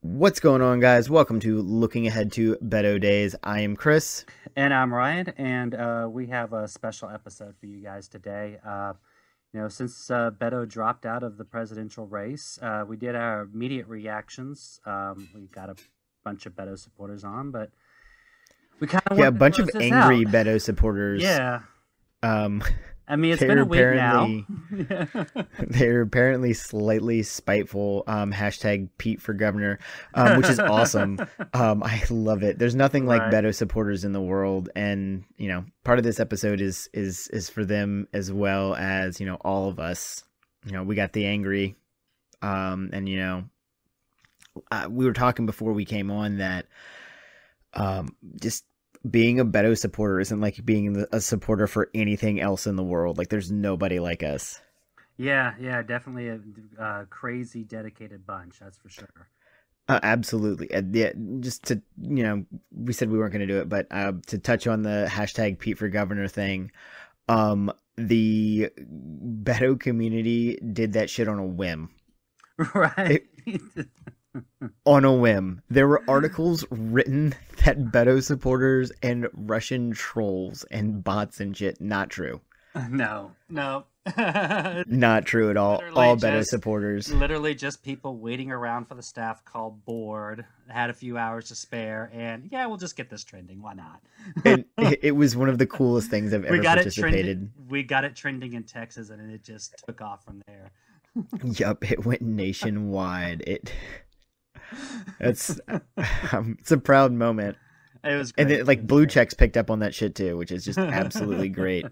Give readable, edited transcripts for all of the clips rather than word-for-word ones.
What's going on, guys? Welcome to Looking Ahead to Beto Days. I am Chris. And I'm Ryan, and we have a special episode for you guys today. Since Beto dropped out of the presidential race, we did our immediate reactions. We got a bunch of Beto supporters on, but we kind of a bunch of angry Beto supporters. Yeah. Um, I mean, it's been a week now. They're apparently slightly spiteful. Hashtag Pete for governor, which is awesome. I love it. There's nothing like Beto supporters in the world, and part of this episode is for them as well as all of us. We got the angry, and we were talking before we came on that just being a Beto supporter isn't like being a supporter for anything else in the world. Like, there's nobody like us. Yeah, definitely a crazy dedicated bunch, that's for sure. Absolutely. Yeah, just to, we said we weren't going to do it, but to touch on the hashtag Pete for governor thing, the Beto community did that shit on a whim. Right. On a whim. There were articles written that Beto supporters and Russian trolls and bots and shit, not true. No. Not true at all. Literally all Beto supporters. Literally just people waiting around for the staff call, bored, had a few hours to spare, and we'll just get this trending. Why not? And it was one of the coolest things I've ever participated. We got it trending in Texas, and it just took off from there. Yup, it went nationwide. It's a proud moment. It was great. And then, Blue Checks picked up on that shit too, which is just absolutely great.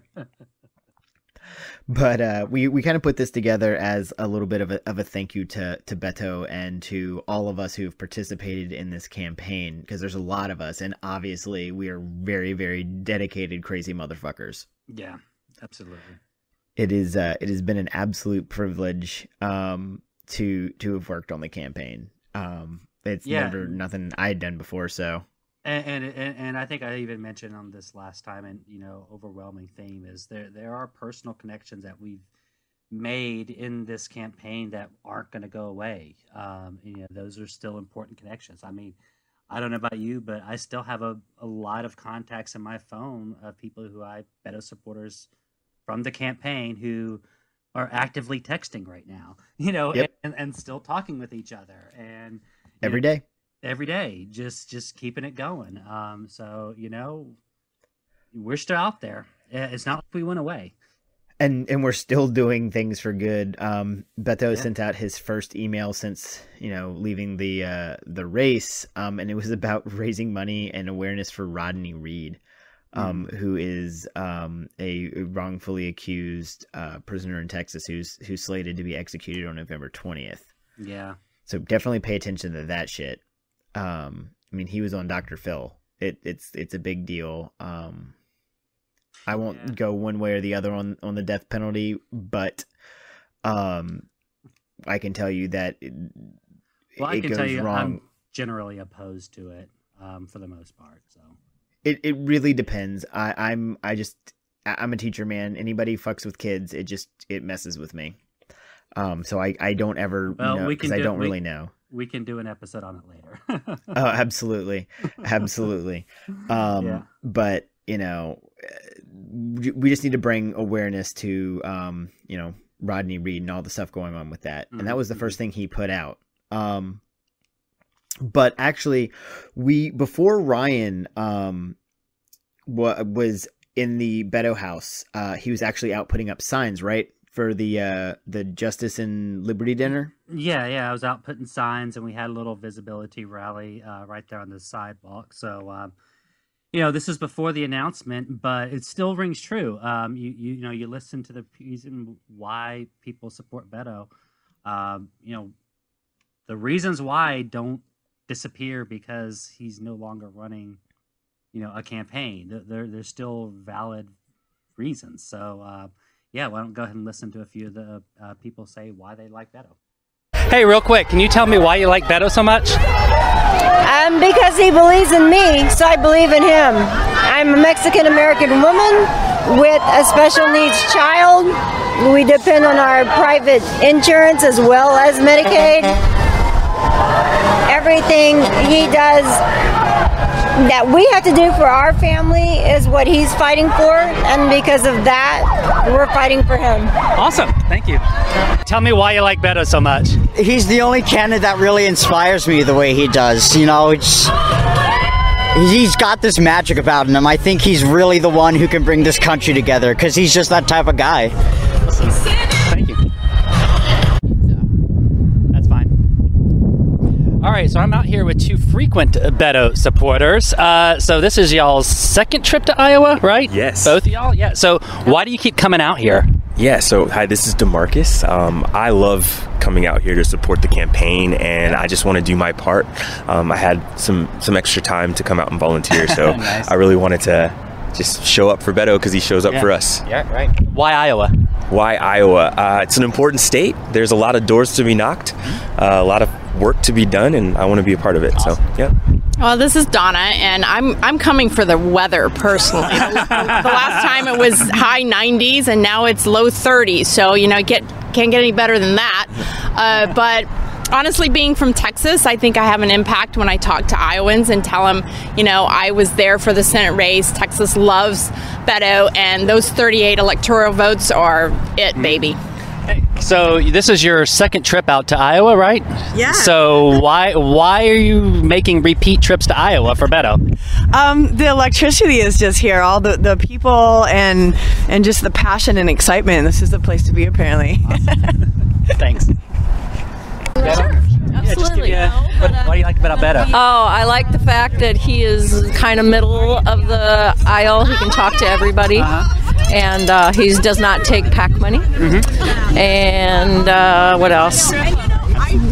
But we kind of put this together as a little bit of a thank you to Beto and to all of us who've participated in this campaign, because there's a lot of us, and obviously we are very, very dedicated, crazy motherfuckers. Yeah, absolutely. It has been an absolute privilege to have worked on the campaign. It's never nothing I had done before, so. And I think I even mentioned on this last time, and overwhelming theme is there are personal connections that we've made in this campaign that aren't going to go away. Those are still important connections. I mean, I don't know about you, but I still have a lot of contacts in my phone of people who Beto supporters from the campaign who are actively texting right now, Yep. and still talking with each other, and every day, just keeping it going. So we're still out there. It's not like we went away, and we're still doing things for good. Beto sent out his first email since leaving the race, and it was about raising money and awareness for Rodney Reed, who is a wrongfully accused prisoner in Texas who's slated to be executed on November 20th. Yeah. So definitely pay attention to that shit. I mean, he was on Dr. Phil. It's a big deal. I won't go one way or the other on the death penalty, but I can tell you that I can tell you wrong. I'm generally opposed to it for the most part. So it really depends. I'm a teacher, man. Anybody fucks with kids, it messes with me. So I don't ever know, because I don't really know. We can do an episode on it later. Oh, absolutely. Absolutely. But, we just need to bring awareness to, Rodney Reed and all the stuff going on with that. And that was the first thing he put out. But actually, before Ryan was in the Beto house, he was actually out putting up signs, right? For the Justice and Liberty dinner? Yeah, I was out putting signs, and we had a little visibility rally right there on the sidewalk. So, this is before the announcement, but it still rings true. You listen to the reason why people support Beto. The reasons why don't disappear because he's no longer running, a campaign. There's still valid reasons. So, yeah, why don't we go ahead and listen to a few of the people say why they like Beto. Hey, real quick, can you tell me why you like Beto so much? Because he believes in me, so I believe in him. I'm a Mexican-American woman with a special needs child. We depend on our private insurance as well as Medicaid. Everything he does that we have to do for our family is what he's fighting for, and because of that, we're fighting for him. Awesome, thank you. Tell me why you like Beto so much. He's the only candidate that really inspires me the way he does. He's got this magic about him. I think he's really the one who can bring this country together, because he's just that type of guy. Awesome. Thank you. That's fine. All right, so I'm out here with two frequent Beto supporters. So this is y'all's second trip to Iowa, right? Yes. Both of y'all? Yeah. So why do you keep coming out here? Yeah, so hi, this is DeMarcus. I love coming out here to support the campaign, and I just want to do my part. I had some extra time to come out and volunteer, so nice. I really wanted to just show up for Beto because he shows up for us. Yeah, right. Why Iowa? Why Iowa? It's an important state. There's a lot of doors to be knocked, a lot of work to be done, and I want to be a part of it. Awesome. So, yeah. Well, this is Donna, and I'm coming for the weather personally. The last time it was high 90s, and now it's low 30s. So can't get any better than that. But honestly, being from Texas, I think I have an impact when I talk to Iowans and tell them, I was there for the Senate race. Texas loves Beto, and those 38 electoral votes are it, baby. So this is your second trip out to Iowa, right? Yeah. So why are you making repeat trips to Iowa for Beto? The electricity is just here. All the people and just the passion and excitement. This is the place to be, apparently. Awesome. Thanks. Sure. Absolutely. What do you like about Beto? Oh, I like the fact that he is kind of middle of the aisle. He can talk to everybody. And he does not take PAC money. And what else?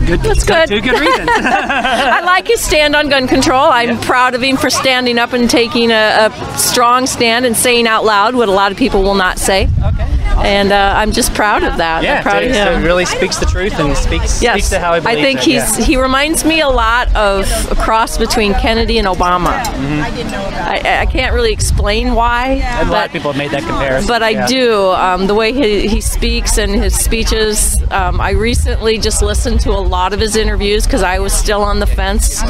Good. That's good. Two good reasons. I like his stand on gun control. I'm proud of him for standing up and taking a strong stand and saying out loud what a lot of people will not say. Okay. And I'm just proud of that. Yeah, I'm proud of him. So he really speaks the truth and speaks to how he believes. I think he reminds me a lot of a cross between Kennedy and Obama. I can't really explain why. A lot of people have made that comparison. But I do. The way he speaks and his speeches. I recently just listened to a lot of his interviews because I was still on the fence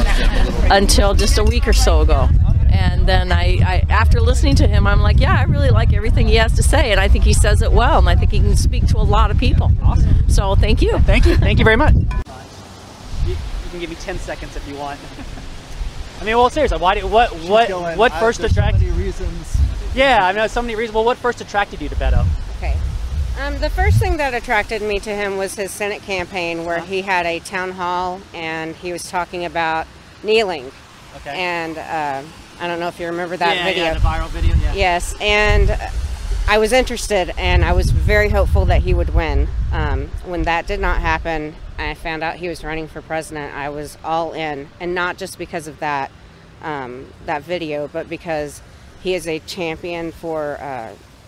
until just a week or so ago. And then I after listening to him, I'm like, yeah, I really like everything he has to say, and I think he says it well, and I think he can speak to a lot of people. Awesome. So thank you. Thank you very much. You can give me 10 seconds if you want. I mean, well, seriously, what first attracted you? So many reasons. Yeah, I know so many reasons. Well, what first attracted you to Beto? Okay. The first thing that attracted me to him was his Senate campaign, where he had a town hall and he was talking about kneeling. Okay. And I don't know if you remember that video. Yeah, the viral video, yeah. Yes, and I was interested, and I was very hopeful that he would win. When that did not happen, I found out he was running for president. I was all in, and not just because of that video, but because he is a champion for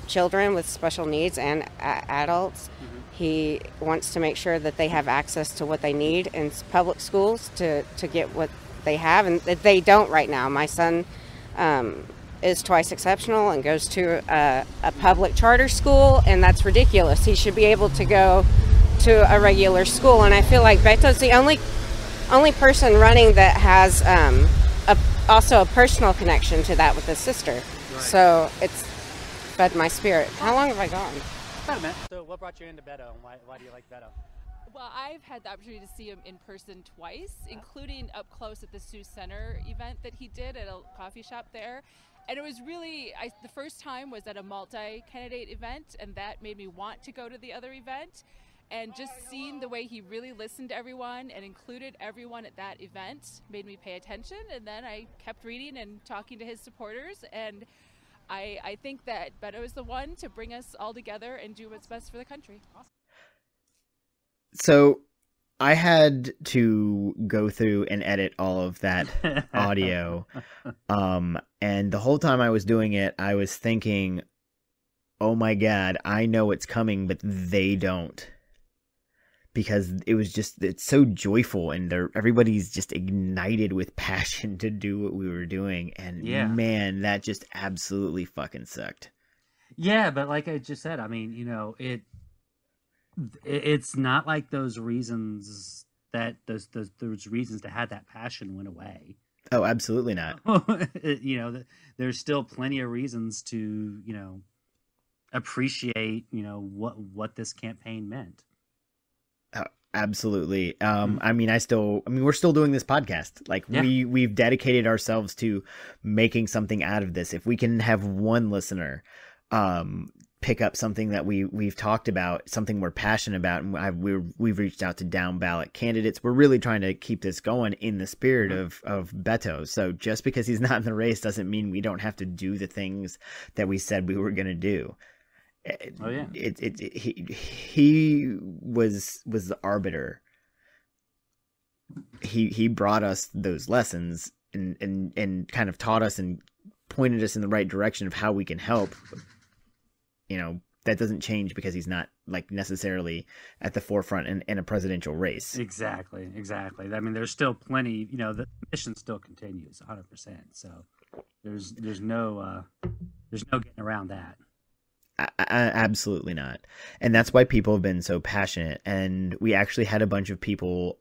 children with special needs and adults. He wants to make sure that they have access to what they need in public schools to get what they have, and they don't right now. My son is twice exceptional and goes to a public charter school, and that's ridiculous. He should be able to go to a regular school, and I feel like Beto's the only person running that has also a personal connection to that with his sister. Right. So it's fed my spirit. How long have I gone? About a minute. So what brought you into Beto, and why do you like Beto? Well, I've had the opportunity to see him in person twice, including up close at the Sioux Center event that he did at a coffee shop there. And it was really, the first time was at a multi-candidate event, and that made me want to go to the other event. And just seeing the way he really listened to everyone and included everyone at that event made me pay attention. And then I kept reading and talking to his supporters, and I think that Beto is the one to bring us all together and do what's best for the country. So I had to go through and edit all of that audio. And the whole time I was doing it, I was thinking, oh my God, I know it's coming, but they don't. Because it's so joyful, and everybody's just ignited with passion to do what we were doing. And man, that just absolutely fucking sucked. Yeah, but like I just said, I mean, it's not like those reasons those reasons to have that passion went away. Oh, absolutely not. There's still plenty of reasons to, appreciate, what this campaign meant. Absolutely. I mean, we're still doing this podcast. Like we've dedicated ourselves to making something out of this. If we can have one listener, pick up something that we've talked about, something we're passionate about, and we've reached out to down ballot candidates. We're really trying to keep this going in the spirit of Beto. So just because he's not in the race doesn't mean we don't have to do the things that we said we were going to do. Oh yeah. He was the arbiter. He brought us those lessons and kind of taught us and pointed us in the right direction of how we can help. That doesn't change because he's not like necessarily at the forefront in a presidential race. Exactly. I mean, there's still plenty, the mission still continues 100%. So there's no getting around that. Absolutely not. And that's why people have been so passionate. And we actually had a bunch of people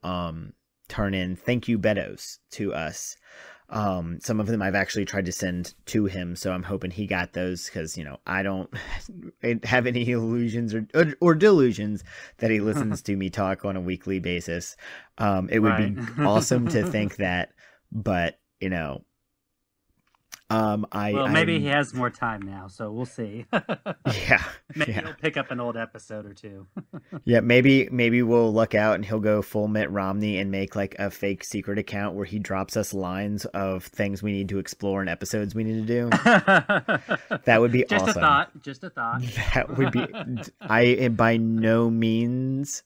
turn in thank you Betos to us. Some of them I've actually tried to send to him, so I'm hoping he got those, because I don't have any illusions or delusions that he listens to me talk on a weekly basis. It would be awesome to think that, but maybe he has more time now, so we'll see. Maybe yeah. he'll pick up an old episode or two. Yeah, maybe we'll look out and he'll go full Mitt Romney and make like a fake secret account where he drops us lines of things we need to explore and episodes we need to do. That would be awesome. Just a thought. That would be. I by no means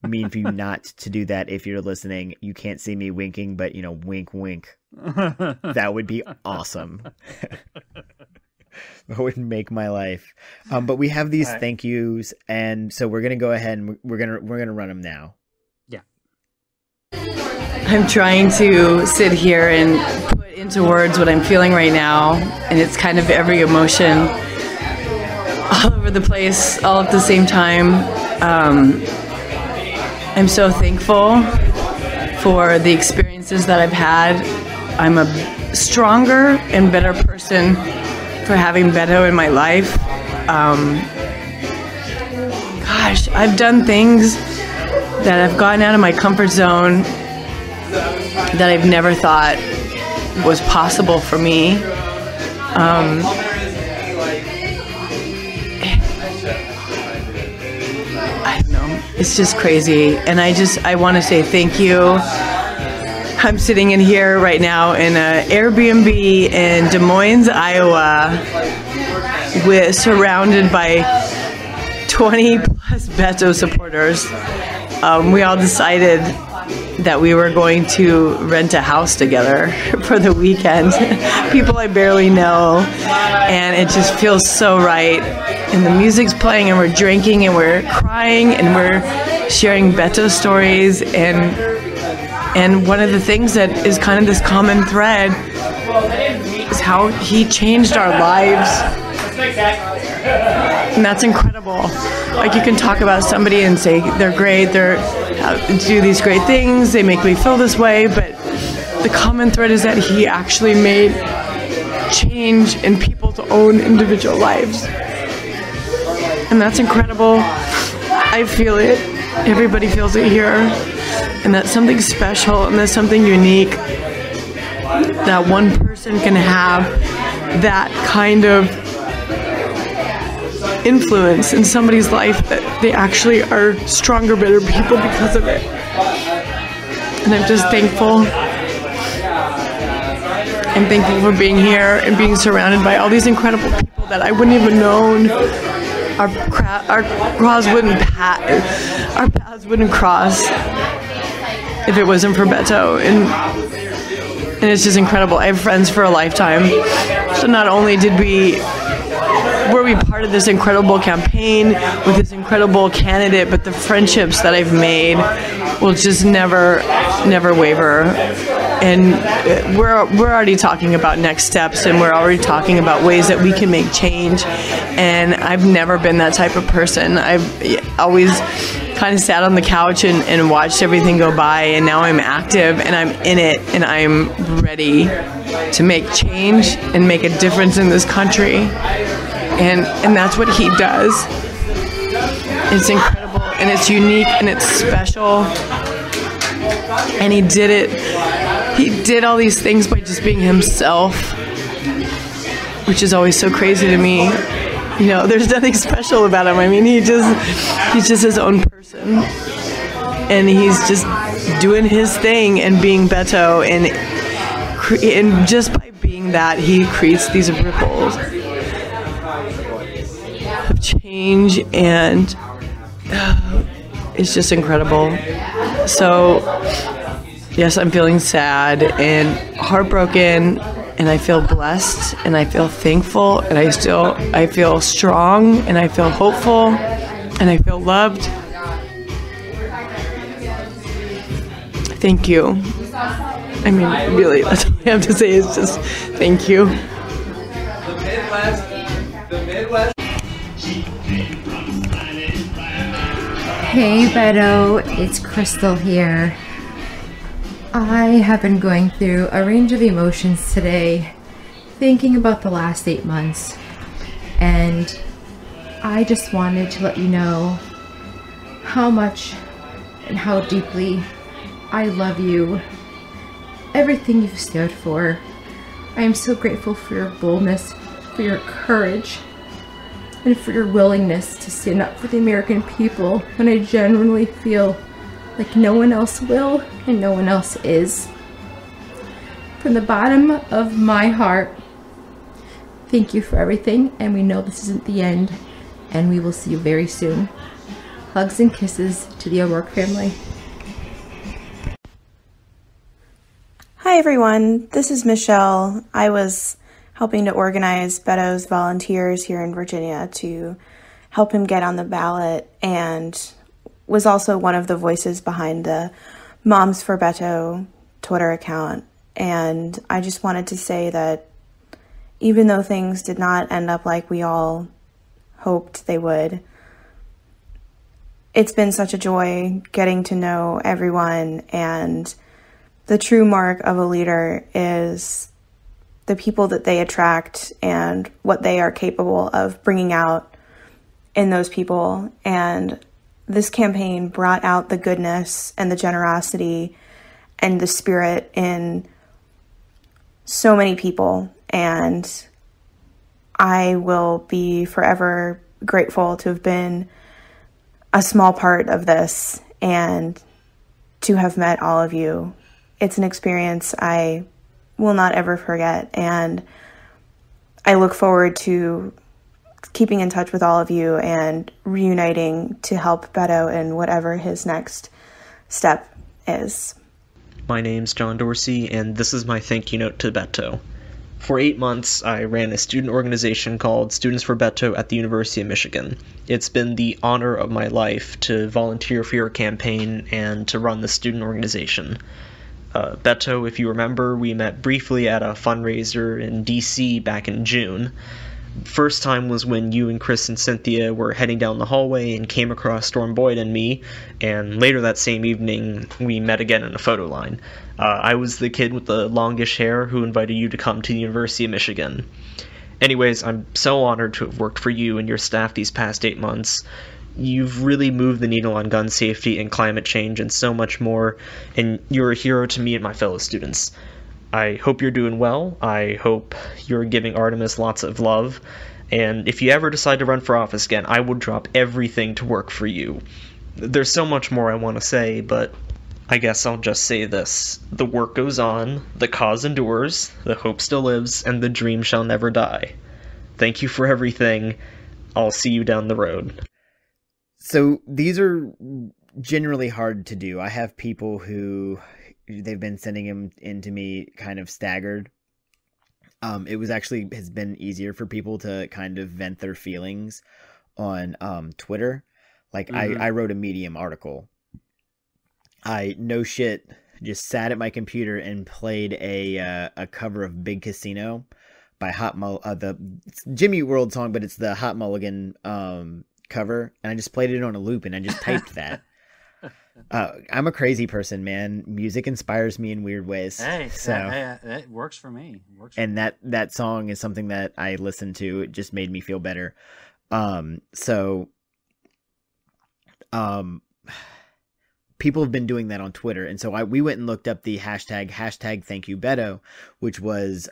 mean for you not to do that. If you're listening, you can't see me winking, but wink, wink. That would be awesome. That would make my life. But we have these thank yous, and so we're gonna go ahead and we're gonna run them now. Yeah. I'm trying to sit here and put into words what I'm feeling right now, and it's kind of every emotion all over the place, all at the same time. I'm so thankful for the experiences that I've had. I'm a stronger and better person for having Beto in my life. Gosh, I've done things that have gotten out of my comfort zone that I've never thought was possible for me. I don't know. It's just crazy. And I want to say thank you. I'm sitting in here right now in an Airbnb in Des Moines, Iowa, surrounded by 20 plus Beto supporters. We all decided that we were going to rent a house together for the weekend. People I barely know, and it just feels so right. And the music's playing, and we're drinking, and we're crying, and we're sharing Beto stories, and one of the things that is kind of this common thread is how he changed our lives. And that's incredible. Like, you can talk about somebody and say they're great, they do these great things, they make me feel this way, but the common thread is that he actually made change in people's own individual lives. And that's incredible. I feel it. Everybody feels it here. And that's something special, and that's something unique, that one person can have that kind of influence in somebody's life, that they actually are stronger, better people because of it. And I'm just thankful. I'm thankful for being here and being surrounded by all these incredible people that I wouldn't even known our paths wouldn't cross if it wasn't for Beto, and it's just incredible. I have friends for a lifetime. So not only were we part of this incredible campaign with this incredible candidate, but the friendships that I've made will just never waver. And we're already talking about next steps, and we're already talking about ways that we can make change. And I've never been that type of person. I've always kind of sat on the couch and watched everything go by, and now I'm active and I'm in it, and I'm ready to make change and make a difference in this country. And that's what he does. It's incredible, and it's unique, and it's special. And he did it. He did all these things by just being himself, which is always so crazy to me. You know, there's nothing special about him. I mean, he's just his own person, and he's just doing his thing and being Beto, and just by being that, he creates these ripples of change, and it's just incredible. So, yes, I'm feeling sad and heartbroken, and I feel blessed, and I feel thankful, and I feel strong, and I feel hopeful, and I feel loved. Thank you. I mean, really, that's all I have to say is just thank you. Hey Beto, it's Crystal here. I have been going through a range of emotions today, thinking about the last 8 months, and I just wanted to let you know how much and how deeply I love you, everything you've stood for. I am so grateful for your boldness, for your courage, and for your willingness to stand up for the American people when I genuinely feel like no one else will and no one else is. From the bottom of my heart, thank you for everything, and we know this isn't the end, and we will see you very soon. Hugs and kisses to the O'Rourke family. Hi everyone, this is Michelle. I was helping to organize Beto's volunteers here in Virginia to help him get on the ballot, and was also one of the voices behind the Moms for Beto Twitter account. And I just wanted to say that even though things did not end up like we all hoped they would, it's been such a joy getting to know everyone, and the true mark of a leader is the people that they attract and what they are capable of bringing out in those people. And this campaign brought out the goodness and the generosity and the spirit in so many people. And I will be forever grateful to have been a small part of this and to have met all of you. It's an experience I will not ever forget, and I look forward to keeping in touch with all of you and reuniting to help Beto in whatever his next step is. My name's John Dorsey, and this is my thank you note to Beto. For 8 months, I ran a student organization called Students for Beto at the University of Michigan. It's been the honor of my life to volunteer for your campaign and to run the student organization. Beto, if you remember, we met briefly at a fundraiser in DC back in June. First time was when you and Chris and Cynthia were heading down the hallway and came across Storm Boyd and me, and later that same evening we met again in a photo line. I was the kid with the longish hair who invited you to come to the University of Michigan. Anyways, I'm so honored to have worked for you and your staff these past 8 months. You've really moved the needle on gun safety and climate change and so much more, and you're a hero to me and my fellow students. I hope you're doing well. I hope you're giving Artemis lots of love, and if you ever decide to run for office again, I will drop everything to work for you. There's so much more I want to say, but I guess I'll just say this. The work goes on, the cause endures, the hope still lives, and the dream shall never die. Thank you for everything. I'll see you down the road. So these are generally hard to do. I have people who they've been sending them in to me kind of staggered. It has been easier for people to kind of vent their feelings on Twitter. Like I wrote a Medium article. I no shit just sat at my computer and played a cover of Big Casino by the Jimmy Eat World song, but it's the Hot Mulligan cover, and I just played it on a loop and I just typed that. I'm a crazy person, man. Music inspires me in weird ways. Hey, so that works for me. And that song is something that I listened to. It just made me feel better. People have been doing that on Twitter, and so we went and looked up the hashtag Thank You Beto, which was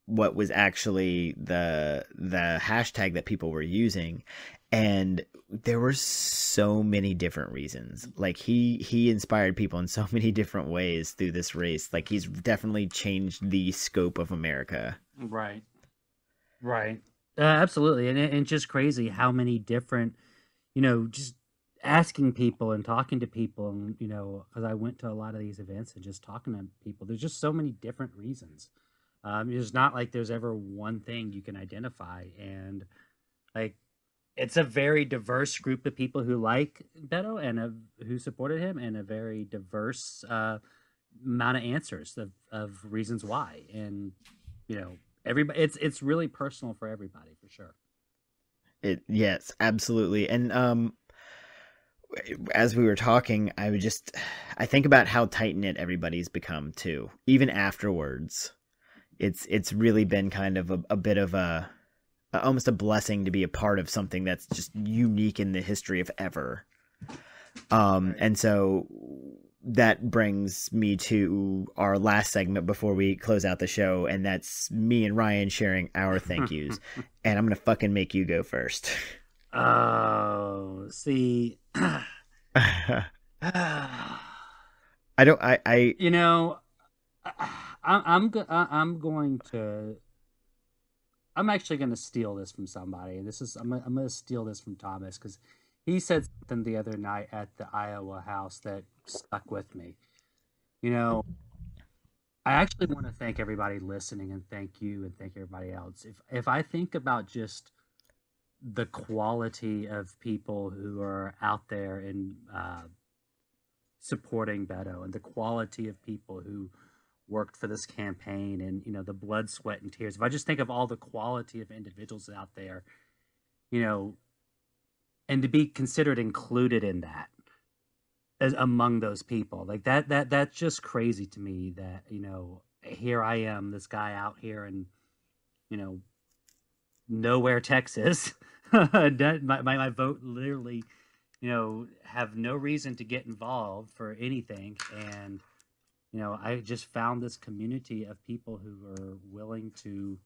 what was actually the hashtag that people were using, and there were so many different reasons. Like he inspired people in so many different ways through this race. Like he's definitely changed the scope of America. Right. Absolutely, and just crazy how many different, just asking people and talking to people, and because I went to a lot of these events and just talking to people, there's just so many different reasons. It's not like there's ever one thing you can identify, and like it's a very diverse group of people who like Beto and who supported him, and a very diverse amount of answers of reasons why, and everybody, it's really personal for everybody, for sure. Yes, absolutely. And as we were talking, I think about how tight-knit everybody's become too, even afterwards. It's really been kind of a bit of almost a blessing to be a part of something that's just unique in the history of ever. And so that brings me to our last segment before we close out the show, and that's me and Ryan sharing our thank yous. And I'm gonna fucking make you go first. Oh, see. I'm actually going to steal this from somebody. I'm going to steal this from Thomas, because he said something the other night at the Iowa House that stuck with me. I actually want to thank everybody listening, and thank you, and thank everybody else. If I think about just the quality of people who are out there and supporting Beto, and the quality of people who worked for this campaign, and the blood, sweat, and tears. If I just think of all the quality of individuals out there, and to be considered included in that as among those people, like that's just crazy to me. That here I am, this guy out here in nowhere, Texas. my vote literally, have no reason to get involved for anything, and I just found this community of people who are willing to,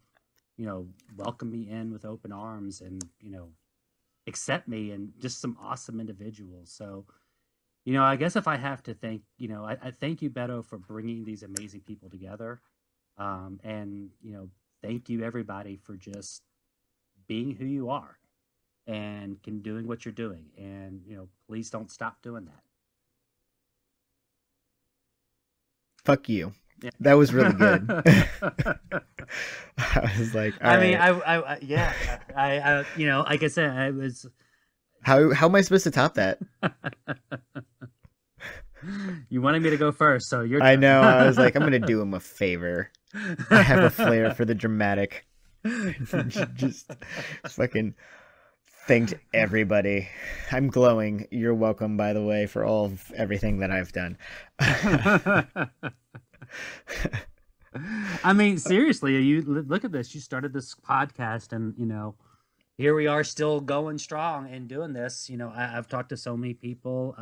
welcome me in with open arms, and accept me, and just some awesome individuals. So, I guess if I have to thank, I thank you, Beto, for bringing these amazing people together, and thank you, everybody, for just being who you are, and doing what you're doing, and please don't stop doing that. Fuck you. Yeah. That was really good. I was like, yeah, like I said, I was. How am I supposed to top that? You wanted me to go first, so you're. I know. I was like, I'm gonna do him a favor. I have a flair for the dramatic. just fucking thanked everybody. I'm glowing. You're welcome, by the way, for everything that I've done. I mean, seriously, you look at this. You started this podcast, and here we are, still going strong and doing this. I've talked to so many people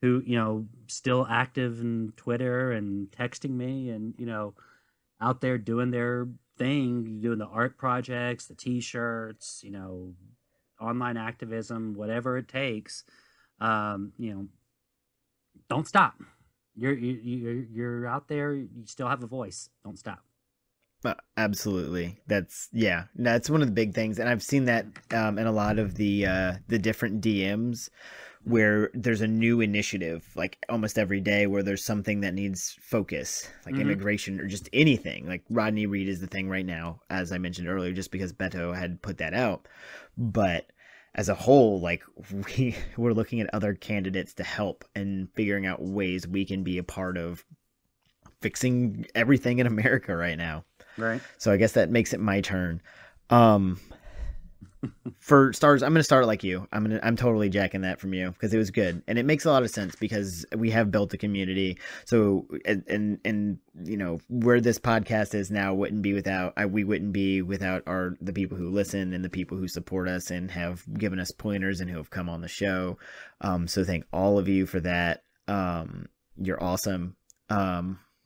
who still active in Twitter and texting me, and out there doing their thing, doing the art projects, the T-shirts, online activism, whatever it takes. Don't stop. You're out there. You still have a voice. Don't stop. Absolutely. That's one of the big things. And I've seen that in a lot of the different DMs where there's a new initiative, like almost every day, where there's something that needs focus, like immigration or just anything. Like Rodney Reed is the thing right now, as I mentioned earlier, just because Beto had put that out. But as a whole, like we're looking at other candidates to help and figuring out ways we can be a part of fixing everything in America right now. Right. So I guess that makes it my turn. For stars, I'm going to start like you. I'm totally jacking that from you because it was good. And it makes a lot of sense because we have built a community. So, and you know, where this podcast is now we wouldn't be without the people who listen and the people who support us and have given us pointers and who have come on the show. So thank all of you for that. You're awesome.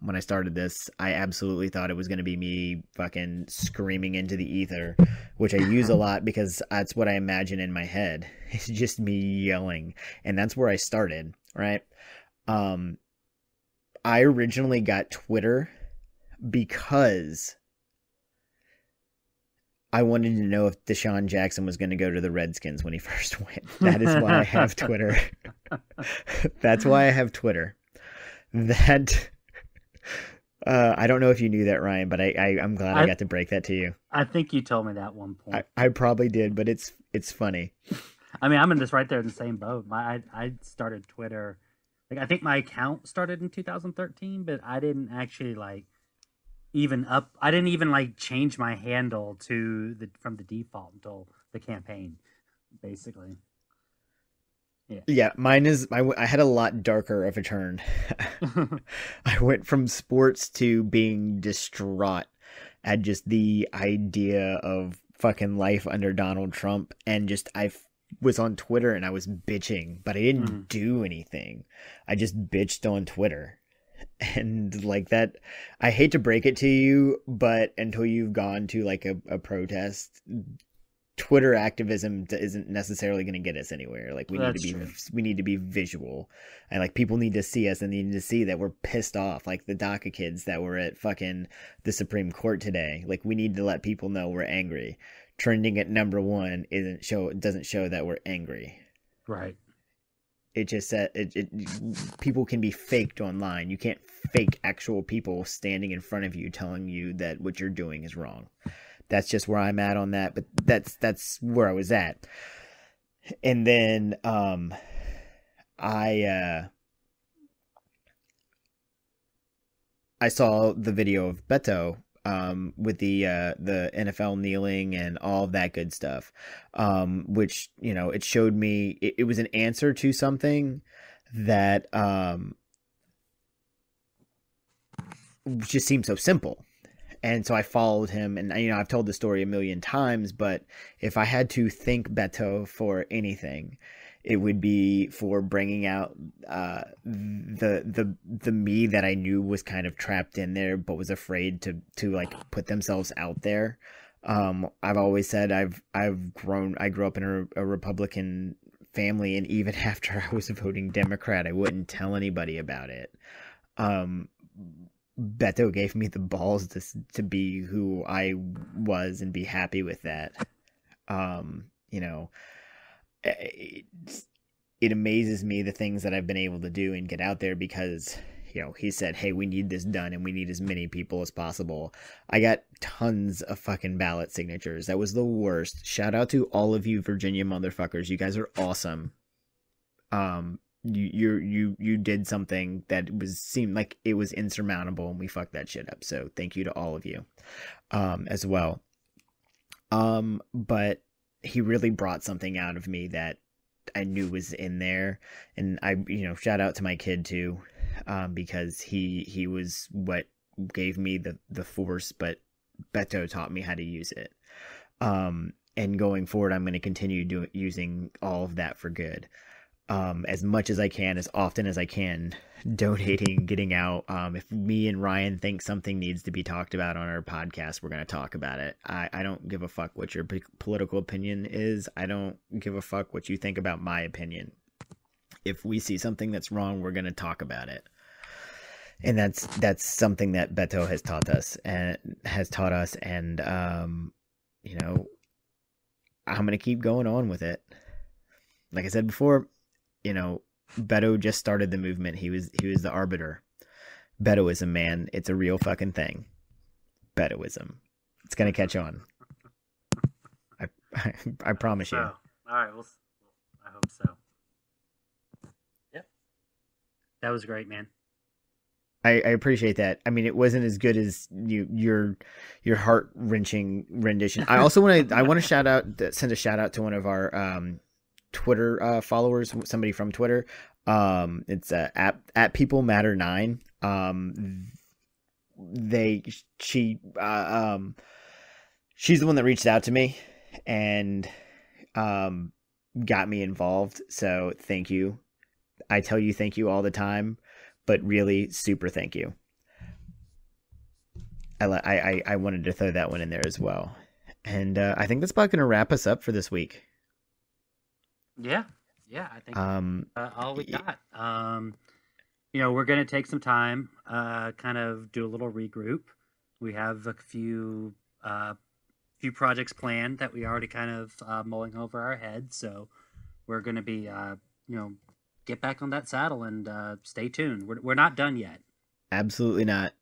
When I started this, I absolutely thought it was going to be me fucking screaming into the ether, which I use a lot because that's what I imagine in my head. It's just me yelling. And that's where I started, right? I originally got Twitter because I wanted to know if Deshaun Jackson was going to go to the Redskins when he first went. That is why I have Twitter. That's why I have Twitter. I don't know if you knew that, Ryan, but I'm glad I got to break that to you. I think you told me that at one point. I probably did, but it's funny. I mean, I'm in the same boat. I started Twitter. Like, I think my account started in 2013, but I didn't actually I didn't even change my handle from the default until the campaign, basically. Yeah, mine is. I had a lot darker of a turn. I went from sports to being distraught at just the idea of fucking life under Donald Trump, and just I was on Twitter and I was bitching, but I didn't do anything. I just bitched on Twitter, and like that. I hate to break it to you, but until you've gone to like a protest, Twitter activism isn't necessarily going to get us anywhere. Like we need to be visual, and like people need to see us and need to see that we're pissed off. Like the DACA kids that were at fucking the Supreme Court today. Like we need to let people know we're angry. Trending at #1 doesn't show that we're angry. Right. It just said people can be faked online. You can't fake actual people standing in front of you telling you that what you're doing is wrong. That's just where I'm at on that, but that's where I was at. And then I saw the video of Beto with the NFL kneeling and all of that good stuff, which, you know, it showed me it was an answer to something that just seemed so simple. And so I followed him, and, you know, I've told the story a million times, but if I had to thank Beto for anything, it would be for bringing out the me that I knew was kind of trapped in there, but was afraid to like put themselves out there. I've always said I grew up in a Republican family, and even after I was voting Democrat, I wouldn't tell anybody about it. Beto gave me the balls to be who I was and be happy with that. You know, it amazes me the things that I've been able to do and get out there because, you know, he said, hey, we need this done and we need as many people as possible. I got tons of fucking ballot signatures. That was the worst. Shout out to all of you Virginia motherfuckers. You guys are awesome. You did something that seemed like it was insurmountable, and we fucked that shit up. So thank you to all of you, as well. But he really brought something out of me that I knew was in there, and shout out to my kid too, because he was what gave me the force, but Beto taught me how to use it. And going forward, I'm going to continue using all of that for good. As much as I can, as often as I can, donating, getting out. If me and Ryan think something needs to be talked about on our podcast, we're going to talk about it. I don't give a fuck what your political opinion is. I don't give a fuck what you think about my opinion. If we see something that's wrong, we're going to talk about it. And that's something that Beto has taught us, and you know, I'm gonna keep going on with it. Like I said before, you know, Beto just started the movement. He was the arbiter. Betoism, man, it's a real fucking thing. Betoism, it's gonna catch on. I promise you. All right, well, I hope so. Yep, that was great, man. I appreciate that. I mean, it wasn't as good as your heart wrenching rendition. I also want to send a shout out to one of our Twitter followers, somebody from Twitter. It's at People Matter 9. She's the one that reached out to me and got me involved. So thank you. I tell you thank you all the time, but really super thank you. I wanted to throw that one in there as well. And I think that's about going to wrap us up for this week. Yeah, I think all we got. You know, we're going to take some time, kind of do a little regroup. We have a few projects planned that we already kind of mulling over our heads. So we're going to be, get back on that saddle and stay tuned. We're not done yet. Absolutely not.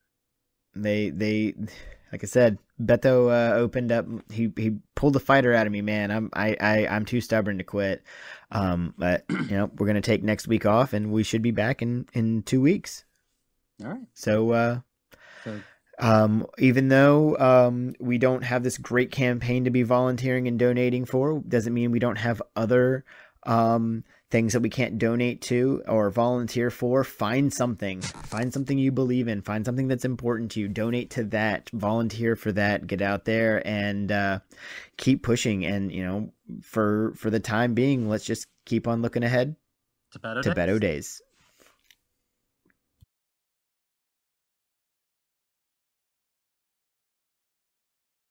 They like I said, Beto opened up. He pulled the fighter out of me, man. I'm too stubborn to quit. But we're gonna take next week off, and we should be back in 2 weeks. All right. So even though we don't have this great campaign to be volunteering and donating for, doesn't mean we don't have other things that we can't donate to or volunteer for. Find something you believe in, find something that's important to you, donate to that, volunteer for that, get out there and keep pushing. And for the time being, let's just keep on looking ahead to better days.